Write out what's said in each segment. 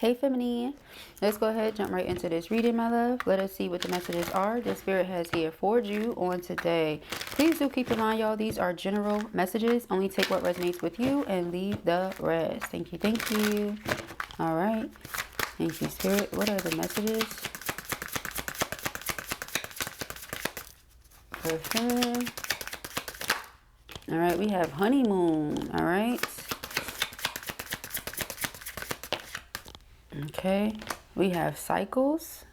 Hey Feminine, let's go ahead, jump right into this reading, my love. Let us see what the messages are the Spirit has here for you on today. Please do keep in mind, y'all, these are general messages. Only take what resonates with you and leave the rest. Thank you, thank you. All right. Thank you, Spirit. What are the messages? Perfect. All right, we have honeymoon. All right. Okay, we have cycles.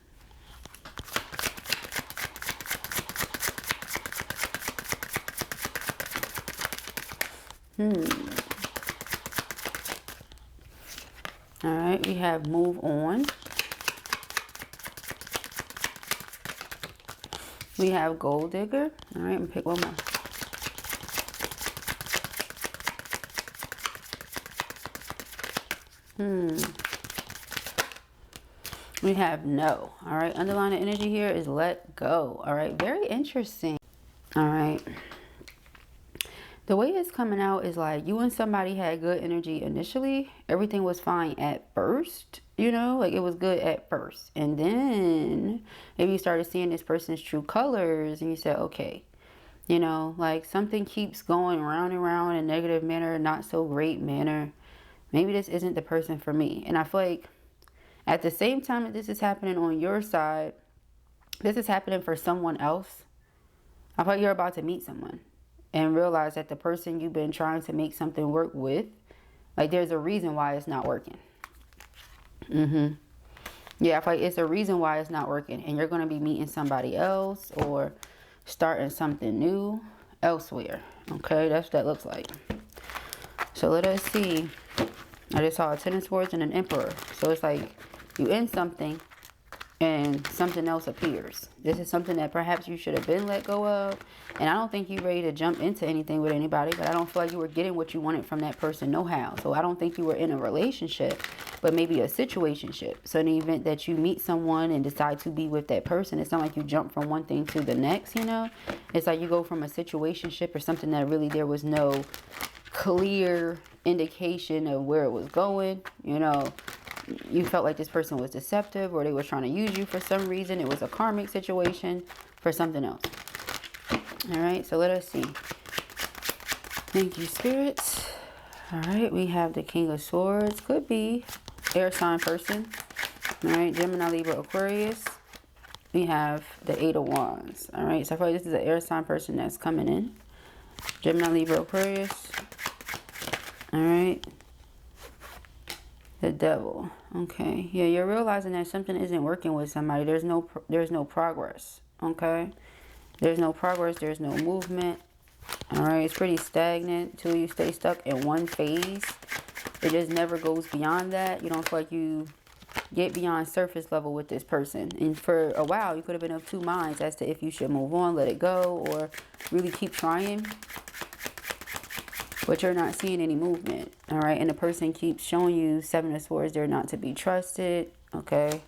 All right, we have move on. We have gold digger. All right, I'm gonna pick one more. We have no. All right, underlying energy here is let go. All right, very interesting. All right. The way it's coming out is like you and somebody had good energy initially. Everything was fine at first, you know, like it was good at first. And then maybe you started seeing this person's true colors and you said, okay, you know, like something keeps going round and round in a negative manner, not so great manner. Maybe this isn't the person for me. And I feel like at the same time that this is happening on your side, this is happening for someone else. I feel like you're about to meet someone and realize that the person you've been trying to make something work with, like there's a reason why it's not working. Yeah, I feel like it's a reason why it's not working. And you're going to be meeting somebody else or starting something new elsewhere. Okay, that's what that looks like. So let us see. I just saw a Ten of Swords and an Emperor. So it's like you end something and something else appears. This is something that perhaps you should have been let go of. And I don't think you're ready to jump into anything with anybody, but I don't feel like you were getting what you wanted from that person no how. So I don't think you were in a relationship, but maybe a situationship. So in the event that you meet someone and decide to be with that person, it's not like you jump from one thing to the next, you know. It's like you go from a situationship or something that really there was no clear indication of where it was going, you know. You felt like this person was deceptive or they were trying to use you for some reason. It was a karmic situation for something else. All right, so let us see. Thank you, spirits. All right, we have the King of Swords. Could be air sign person. All right, Gemini, Libra, Aquarius. We have the Eight of Wands. All right, so I feel like this is an air sign person that's coming in. Gemini, Libra, Aquarius. All right. The Devil. Okay. Yeah, you're realizing that something isn't working with somebody. There's no progress. Okay. There's no progress. There's no movement. All right. It's pretty stagnant till you stay stuck in one phase. It just never goes beyond that. You don't feel like you get beyond surface level with this person. And for a while, you could have been of two minds as to if you should move on, let it go, or really keep trying. But you're not seeing any movement. All right. And the person keeps showing you Seven of Swords. They're not to be trusted. Okay.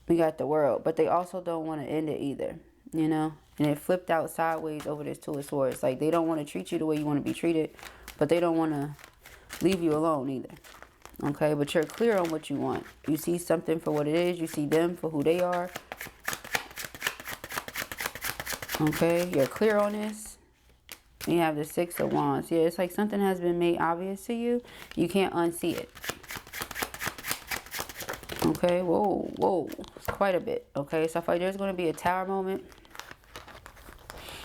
We got the World. But they also don't want to end it either. You know. And it flipped out sideways over this Two of Swords. Like they don't want to treat you the way you want to be treated. But they don't want to leave you alone either. Okay. But you're clear on what you want. You see something for what it is. You see them for who they are. Okay, you're clear on this. You have the Six of Wands. Yeah, it's like something has been made obvious to you. You can't unsee it. Okay, whoa, whoa. It's quite a bit. Okay, so I feel like there's going to be a Tower moment.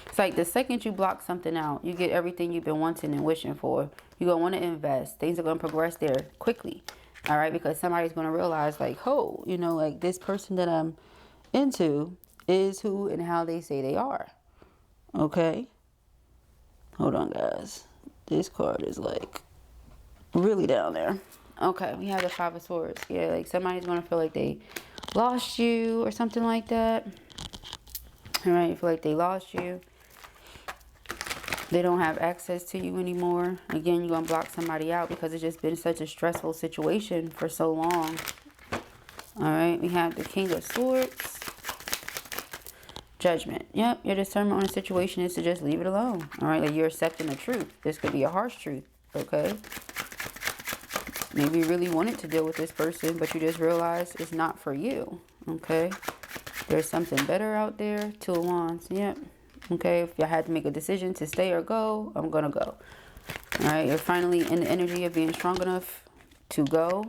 It's like the second you block something out, you get everything you've been wanting and wishing for. You're going to want to invest. Things are going to progress there quickly. All right, because somebody's going to realize like, oh, you know, like this person that I'm into is who and how they say they are. Okay. Hold on, guys. This card is like really down there. Okay, we have the Five of Swords. Yeah, like somebody's going to feel like they lost you or something like that. All right, you feel like they lost you. They don't have access to you anymore. Again, you're going to block somebody out because it's just been such a stressful situation for so long. All right, we have the King of Swords. Judgment. Yep, your discernment on a situation is to just leave it alone. All right, like you're accepting the truth. This could be a harsh truth. Okay. Maybe you really wanted to deal with this person, but you just realized it's not for you. Okay. There's something better out there. Two of Wands. Yep. Okay. If you had to make a decision to stay or go, I'm going to go. All right. You're finally in the energy of being strong enough to go.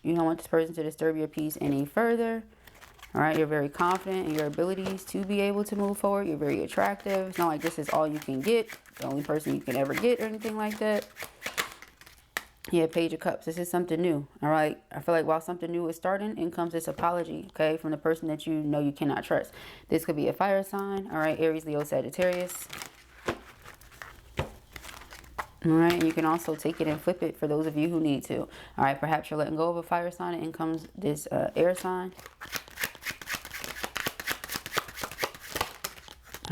You don't want this person to disturb your peace any further. All right, you're very confident in your abilities to be able to move forward. You're very attractive. It's not like this is all you can get, the only person you can ever get or anything like that. Yeah, Page of Cups. This is something new. All right. I feel like while something new is starting, in comes this apology, okay, from the person that you know you cannot trust. This could be a fire sign. All right, Aries, Leo, Sagittarius. All right, and you can also take it and flip it for those of you who need to. All right, perhaps you're letting go of a fire sign, and in comes this air sign.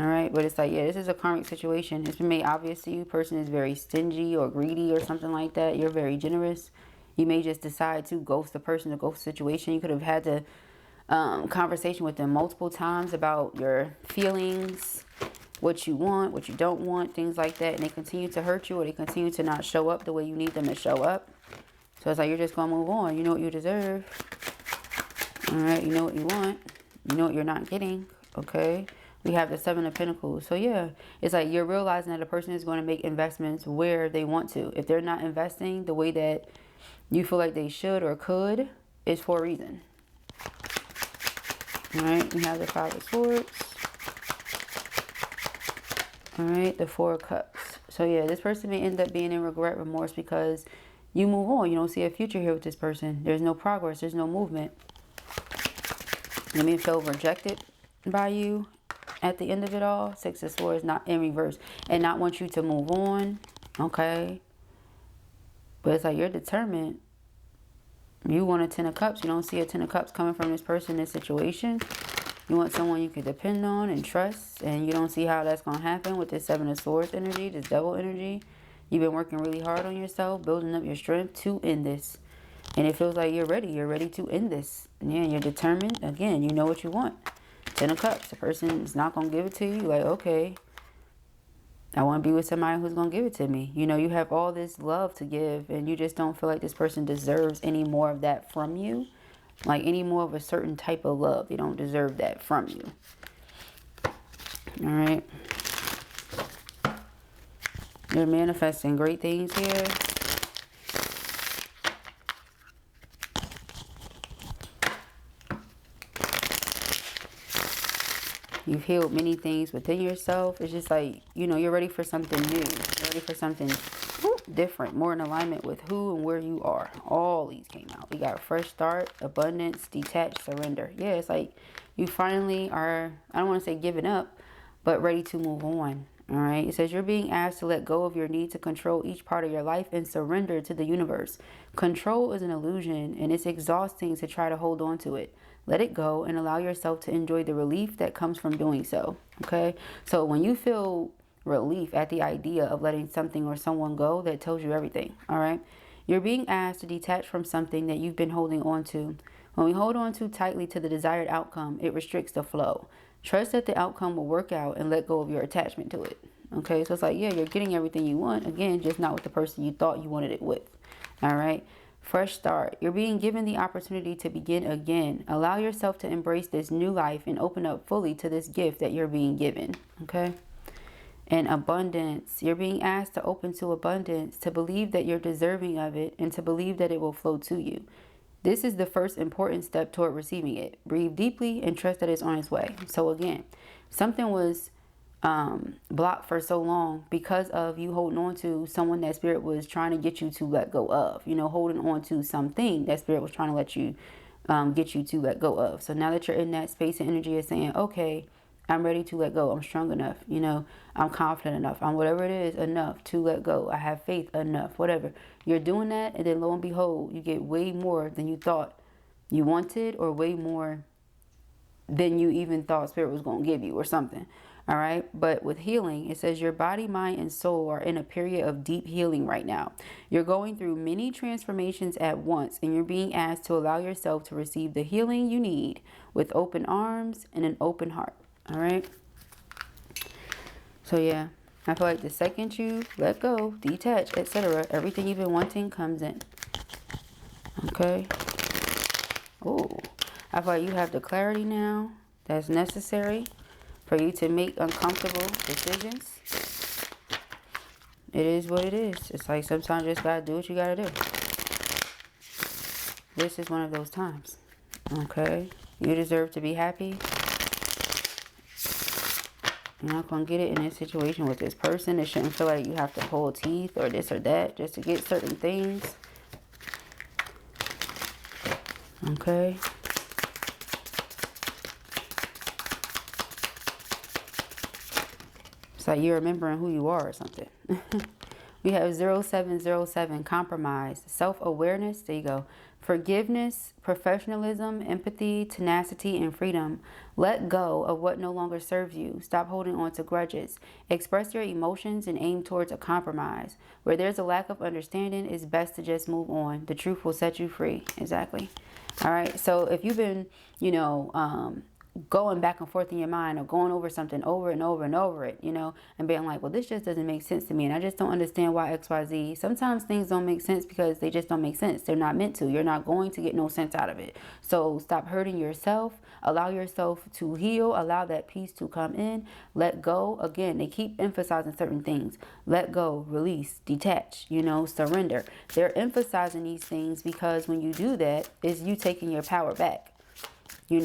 All right, but it's like, yeah, this is a karmic situation. It's been made obvious to you. Person is very stingy or greedy or something like that. You're very generous. You may just decide to ghost the person, to ghost the situation. You could have had the conversation with them multiple times about your feelings, what you want, what you don't want, things like that. And they continue to hurt you, or they continue to not show up the way you need them to show up. So it's like, you're just going to move on. You know what you deserve. All right, you know what you want. You know what you're not getting. Okay. We have the Seven of Pentacles. So yeah, it's like you're realizing that a person is going to make investments where they want to. If they're not investing the way that you feel like they should or could, it's for a reason. All right, we have the Five of Swords. All right, the Four of Cups. So yeah, this person may end up being in regret, remorse, because you move on. You don't see a future here with this person. There's no progress. There's no movement. They may feel rejected by you at the end of it all. Six of Swords, not in reverse, and not want you to move on. Okay, but it's like you're determined. You want a Ten of Cups. You don't see a Ten of Cups coming from this person in this situation. You want someone you can depend on and trust, and you don't see how that's going to happen with this Seven of Swords energy, this Devil energy. You've been working really hard on yourself, building up your strength to end this, and it feels like you're ready. You're ready to end this. Yeah, you're determined. Again, you know what you want. Ten of Cups. The person is not going to give it to you. Like, okay, I want to be with somebody who's going to give it to me. You know, you have all this love to give, and you just don't feel like this person deserves any more of that from you. Like any more of a certain type of love. They don't deserve that from you. All right. You're manifesting great things here. You've healed many things within yourself. It's just like, you know, you're ready for something new. You're ready for something different, more in alignment with who and where you are. All these came out. We got fresh start, abundance, detached, surrender. Yeah, it's like you finally are, I don't want to say giving up, but ready to move on. All right. It says you're being asked to let go of your need to control each part of your life and surrender to the universe. Control is an illusion, and it's exhausting to try to hold on to it. Let it go and allow yourself to enjoy the relief that comes from doing so. Okay. So when you feel relief at the idea of letting something or someone go, that tells you everything. All right. You're being asked to detach from something that you've been holding on to. When we hold on too tightly to the desired outcome, it restricts the flow. Trust that the outcome will work out and let go of your attachment to it. Okay. So it's like, yeah, you're getting everything you want. Again, just not with the person you thought you wanted it with. All right. Fresh start. You're being given the opportunity to begin again. Allow yourself to embrace this new life and open up fully to this gift that you're being given. Okay. And abundance. You're being asked to open to abundance, to believe that you're deserving of it, and to believe that it will flow to you. This is the first important step toward receiving it. Breathe deeply and trust that it's on its way. So again, something was blocked for so long because of you holding on to someone that spirit was trying to get you to let go of. You know, holding on to something that spirit was trying to let you get you to let go of. So now that you're in that space and energy of saying, okay, I'm ready to let go. I'm strong enough. You know, I'm confident enough. I'm whatever it is enough to let go. I have faith enough, whatever. You're doing that, and then lo and behold, you get way more than you thought you wanted, or way more than you even thought spirit was going to give you or something. All right. But with healing, it says your body, mind, and soul are in a period of deep healing right now. You're going through many transformations at once, and you're being asked to allow yourself to receive the healing you need with open arms and an open heart. All right. So yeah, I feel like the second you let go, detach, etc., everything you've been wanting comes in. Okay. Oh, I feel like you have the clarity now that's necessary for you to make uncomfortable decisions. It is what it is. It's like sometimes you just gotta do what you gotta do. This is one of those times. Okay. You deserve to be happy. You're not going to get it in this situation with this person. It shouldn't feel like you have to pull teeth or this or that just to get certain things. Okay. It's like you're remembering who you are or something. We have 0707, compromise, self-awareness. There you go. Forgiveness, professionalism, empathy, tenacity, and freedom. Let go of what no longer serves you. Stop holding on to grudges. Express your emotions and aim towards a compromise. Where there's a lack of understanding, it's best to just move on. The truth will set you free. Exactly. All right. So if you've been, going back and forth in your mind or going over something over and over and over it, and being like, well, this just doesn't make sense to me. And I just don't understand why XYZ. Sometimes things don't make sense because they just don't make sense. They're not meant to. You're not going to get no sense out of it. So stop hurting yourself. Allow yourself to heal. Allow that peace to come in. Let go. Again, they keep emphasizing certain things. Let go, release, detach, surrender. They're emphasizing these things because when you do that, it's you taking your power back. You're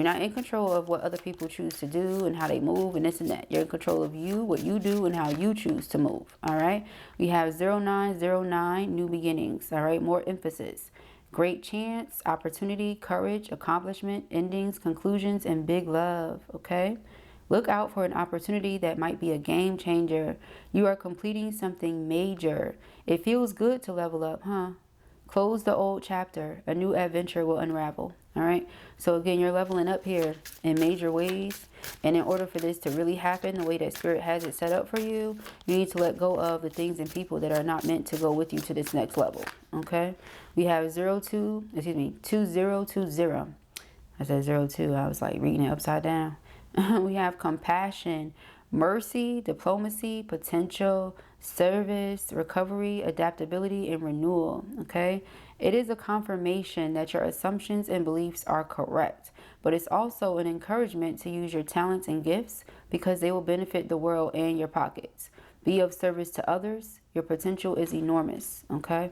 not in control of what other people choose to do and how they move and this and that. You're in control of you, what you do, and how you choose to move. All right. We have 0909, new beginnings. All right. More emphasis. Great chance, opportunity, courage, accomplishment, endings, conclusions, and big love. Okay. Look out for an opportunity that might be a game changer. You are completing something major. It feels good to level up, huh? Close the old chapter. A new adventure will unravel. All right. So again, you're leveling up here in major ways. And in order for this to really happen the way that Spirit has it set up for you, you need to let go of the things and people that are not meant to go with you to this next level. Okay. We have 2020. I said 02. I was like reading it upside down. We have compassion, mercy, diplomacy, potential, service, recovery, adaptability, and renewal. Okay. It is a confirmation that your assumptions and beliefs are correct, but it's also an encouragement to use your talents and gifts because they will benefit the world and your pockets. Be of service to others. Your potential is enormous. Okay.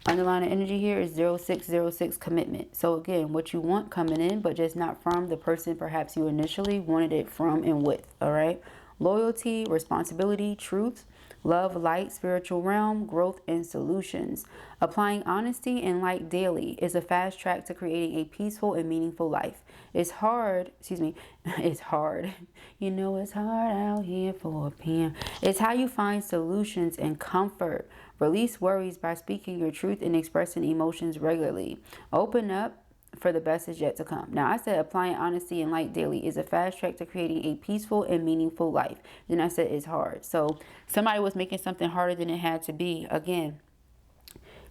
Underlying energy here is 0606, commitment. So again, what you want coming in, but just not from the person perhaps you initially wanted it from and with. All right. Loyalty, responsibility, truth, love, light, spiritual realm, growth, and solutions. Applying honesty and light daily is a fast track to creating a peaceful and meaningful life. It's hard. It's hard. It's hard out here for a PM. It's how you find solutions and comfort. Release worries by speaking your truth and expressing emotions regularly. Open up for the best is yet to come. Now, I said applying honesty and light daily is a fast track to creating a peaceful and meaningful life. Then I said it's hard. So somebody was making something harder than it had to be. Again,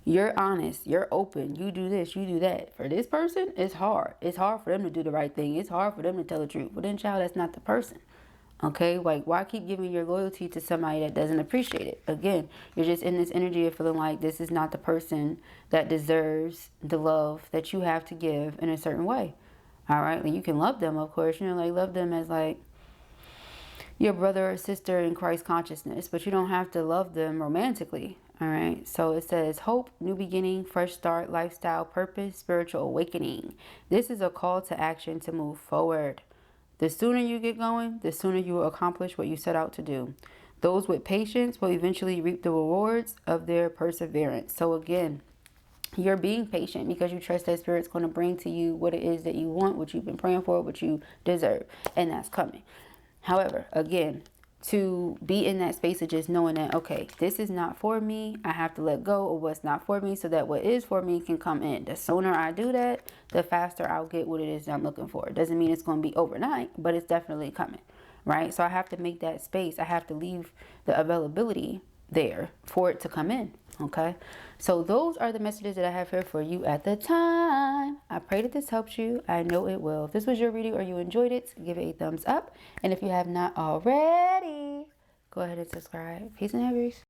you're honest, you're open, you do this, you do that. For this person, it's hard. It's hard for them to do the right thing. It's hard for them to tell the truth. But then, child, that's not the person. Okay, like why keep giving your loyalty to somebody that doesn't appreciate it? Again, you're just in this energy of feeling like this is not the person that deserves the love that you have to give in a certain way. All right, and you can love them, of course, like love them as like your brother or sister in Christ consciousness, but you don't have to love them romantically. All right, so it says hope, new beginning, fresh start, lifestyle, purpose, spiritual awakening. This is a call to action to move forward. The sooner you get going, the sooner you will accomplish what you set out to do. Those with patience will eventually reap the rewards of their perseverance. So again, you're being patient because you trust that Spirit's going to bring to you what it is that you want, what you've been praying for, what you deserve. And that's coming. However, again, to be in that space of just knowing that, okay, this is not for me. I have to let go of what's not for me so that what is for me can come in. The sooner I do that, the faster I'll get what it is I'm looking for. It doesn't mean it's going to be overnight, but it's definitely coming, right? So I have to make that space. I have to leave the availability there for it to come in, okay? So those are the messages that I have here for you at the time. I pray that this helps you. I know it will. If this was your reading or you enjoyed it, give it a thumbs up. And if you have not already, go ahead and subscribe. Peace and happiness.